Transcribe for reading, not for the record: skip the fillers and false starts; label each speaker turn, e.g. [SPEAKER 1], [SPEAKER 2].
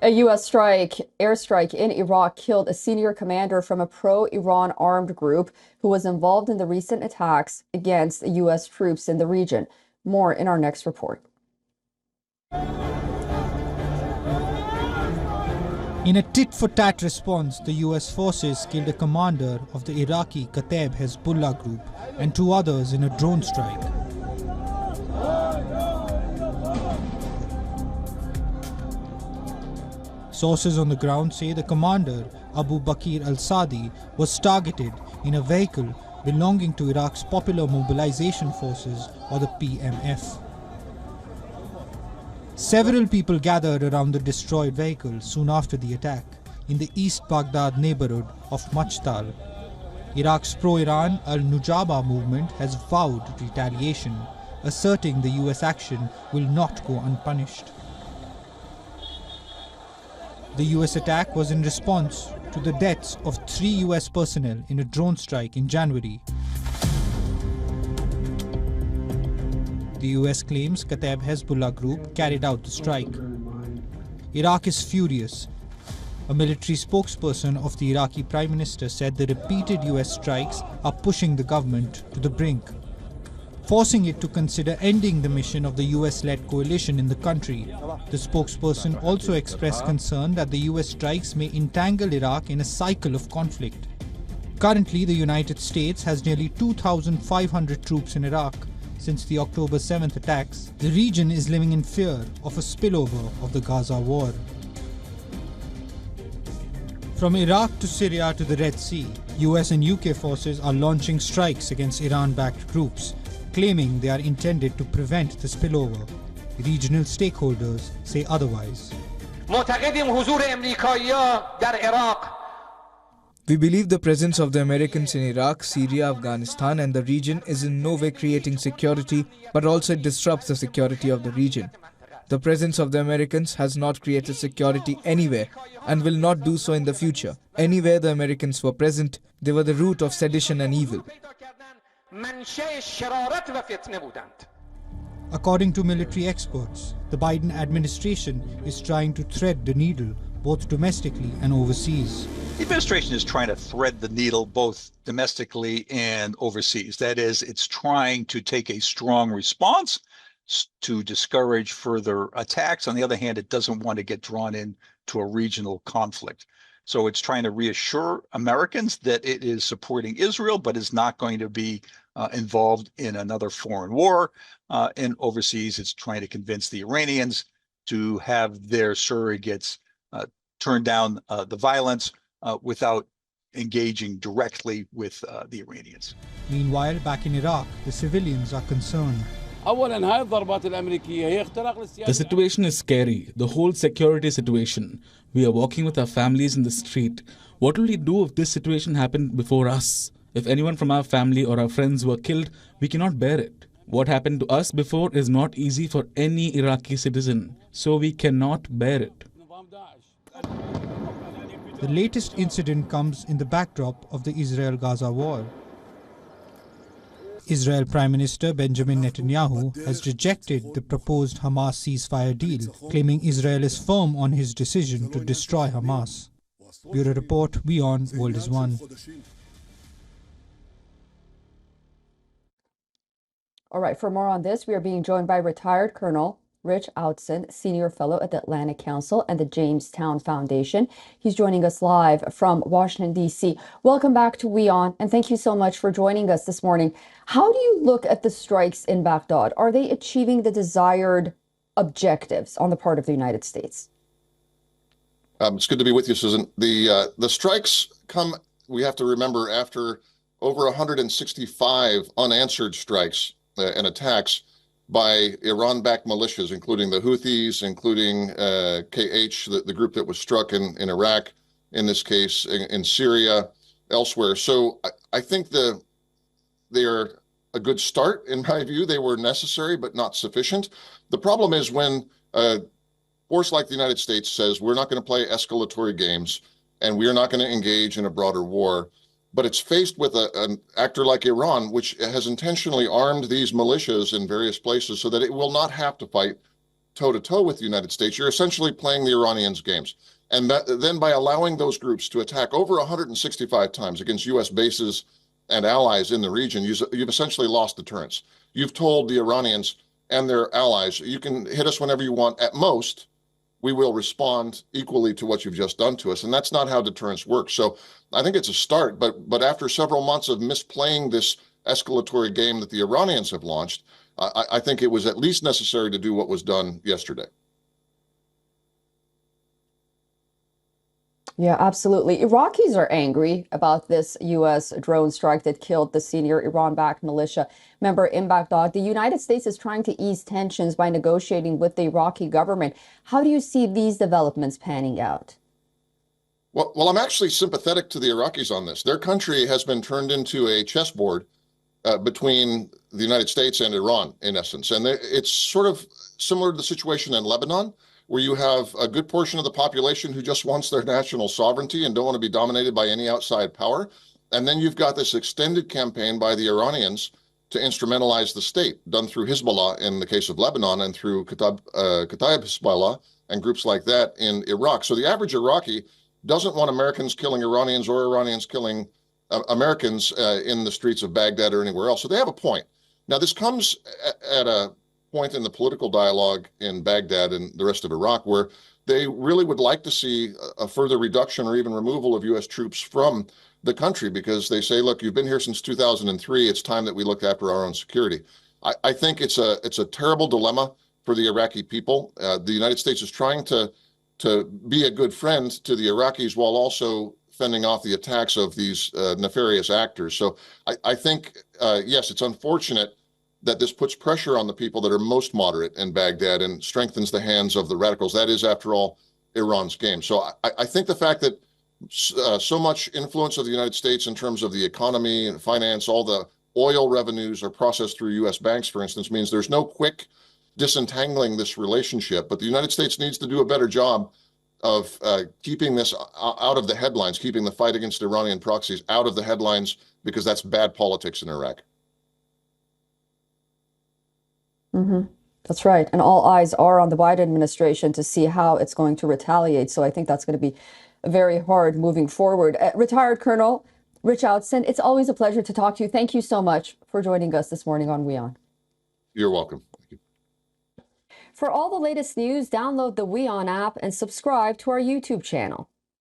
[SPEAKER 1] A U.S. airstrike in Iraq killed a senior commander from a pro-Iran armed group who was involved in the recent attacks against U.S. troops in the region. More in our next report.
[SPEAKER 2] In a tit-for-tat response, the U.S. forces killed a commander of the Iraqi Kateb Hezbollah group and two others in a drone strike. Sources on the ground say the commander, Abu Bakr al-Sadi, was targeted in a vehicle belonging to Iraq's Popular Mobilization Forces, or the PMF. Several people gathered around the destroyed vehicle soon after the attack in the East Baghdad neighborhood of Machtal. Iraq's pro-Iran al-Nujaba movement has vowed retaliation, asserting the US action will not go unpunished. The US attack was in response to the deaths of 3 US personnel in a drone strike in January. The US claims Kateb Hezbollah group carried out the strike. Iraq is furious. A military spokesperson of the Iraqi Prime Minister said the repeated US strikes are pushing the government to the brink, forcing it to consider ending the mission of the US-led coalition in the country. The spokesperson also expressed concern that the US strikes may entangle Iraq in a cycle of conflict. Currently, the United States has nearly 2,500 troops in Iraq. Since the October 7th attacks, the region is living in fear of a spillover of the Gaza war. From Iraq to Syria to the Red Sea, US and UK forces are launching strikes against Iran-backed groups, claiming they are intended to prevent the spillover. Regional stakeholders say otherwise.
[SPEAKER 3] We believe the presence of the Americans in Iraq, Syria, Afghanistan and the region is in no way creating security, but also it disrupts the security of the region. The presence of the Americans has not created security anywhere and will not do so in the future. Anywhere the Americans were present, they were the root of sedition and evil.
[SPEAKER 2] According to military experts, the Biden administration is trying to thread the needle both domestically and overseas.
[SPEAKER 4] The administration is trying to thread the needle both domestically and overseas. That is, it's trying to take a strong response to discourage further attacks. On the other hand, it doesn't want to get drawn into a regional conflict. So it's trying to reassure Americans that it is supporting Israel, but is not going to be involved in another foreign war. And overseas, it's trying to convince the Iranians to have their surrogates turn down the violence without engaging directly with the Iranians.
[SPEAKER 2] Meanwhile, back in Iraq, the civilians are concerned.
[SPEAKER 5] The situation is scary, the whole security situation. We are walking with our families in the street. What will we do if this situation happened before us? If anyone from our family or our friends were killed, we cannot bear it. What happened to us before is not easy for any Iraqi citizen, so we cannot bear it.
[SPEAKER 2] The latest incident comes in the backdrop of the Israel-Gaza war. Israel Prime Minister Benjamin Netanyahu has rejected the proposed Hamas ceasefire deal, claiming Israel is firm on his decision to destroy Hamas. Bureau Report, WION World is One.
[SPEAKER 1] All right, for more on this, we are being joined by retired Colonel Rich Outson, Senior Fellow at the Atlantic Council and the Jamestown Foundation. He's joining us live from Washington, D.C. Welcome back to WION, and thank you so much for joining us this morning. How do you look at the strikes in Baghdad? Are they achieving the desired objectives on the part of the United States?
[SPEAKER 6] It's good to be with you, Susan. The strikes come, we have to remember, after over 165 unanswered strikes and attacks by Iran-backed militias, including the Houthis, including KH, the group that was struck in Iraq, in this case, in Syria, elsewhere. So I think they are a good start, in my view. They were necessary, but not sufficient. The problem is when a force like the United States says, we're not going to play escalatory games, and we are not going to engage in a broader war, but it's faced with an actor like Iran, which has intentionally armed these militias in various places so that it will not have to fight toe-to-toe with the United States, you're essentially playing the Iranians' games. And then by allowing those groups to attack over 165 times against U.S. bases and allies in the region, you've essentially lost deterrence. You've told the Iranians and their allies, you can hit us whenever you want. At most, we will respond equally to what you've just done to us. And that's not how deterrence works. So I think it's a start. But after several months of misplaying this escalatory game that the Iranians have launched, I think it was at least necessary to do what was done yesterday.
[SPEAKER 1] Yeah, absolutely. Iraqis are angry about this U.S. drone strike that killed the senior Iran-backed militia member in Baghdad. The United States is trying to ease tensions by negotiating with the Iraqi government. How do you see these developments panning out?
[SPEAKER 6] Well, I'm actually sympathetic to the Iraqis on this. Their country has been turned into a chessboard between the United States and Iran, in essence. And it's sort of similar to the situation in Lebanon, where you have a good portion of the population who just wants their national sovereignty and don't want to be dominated by any outside power. And then you've got this extended campaign by the Iranians to instrumentalize the state, done through Hezbollah in the case of Lebanon and through Kataib Hezbollah and groups like that in Iraq. So the average Iraqi doesn't want Americans killing Iranians or Iranians killing Americans in the streets of Baghdad or anywhere else. So they have a point. Now, this comes at a point in the political dialogue in Baghdad and the rest of Iraq where they really would like to see a further reduction or even removal of U.S. troops from the country, because they say, look, you've been here since 2003. It's time that we look after our own security. I think it's a terrible dilemma for the Iraqi people. The United States is trying to be a good friend to the Iraqis while also fending off the attacks of these nefarious actors. So I think, yes, it's unfortunate that this puts pressure on the people that are most moderate in Baghdad and strengthens the hands of the radicals. That is, after all, Iran's game. So I think the fact that so much influence of the United States in terms of the economy and finance, all the oil revenues are processed through U.S. banks, for instance, means there's no quick disentangling this relationship. But the United States needs to do a better job of keeping this out of the headlines, keeping the fight against Iranian proxies out of the headlines, because that's bad politics in Iraq.
[SPEAKER 1] That's right. And all eyes are on the Biden administration to see how it's going to retaliate. So I think that's going to be very hard moving forward. Retired Colonel Rich Outson, it's always a pleasure to talk to you. Thank you so much for joining us this morning on WION.
[SPEAKER 6] You're welcome. Thank you.
[SPEAKER 1] For all the latest news, download the WION app and subscribe to our YouTube channel.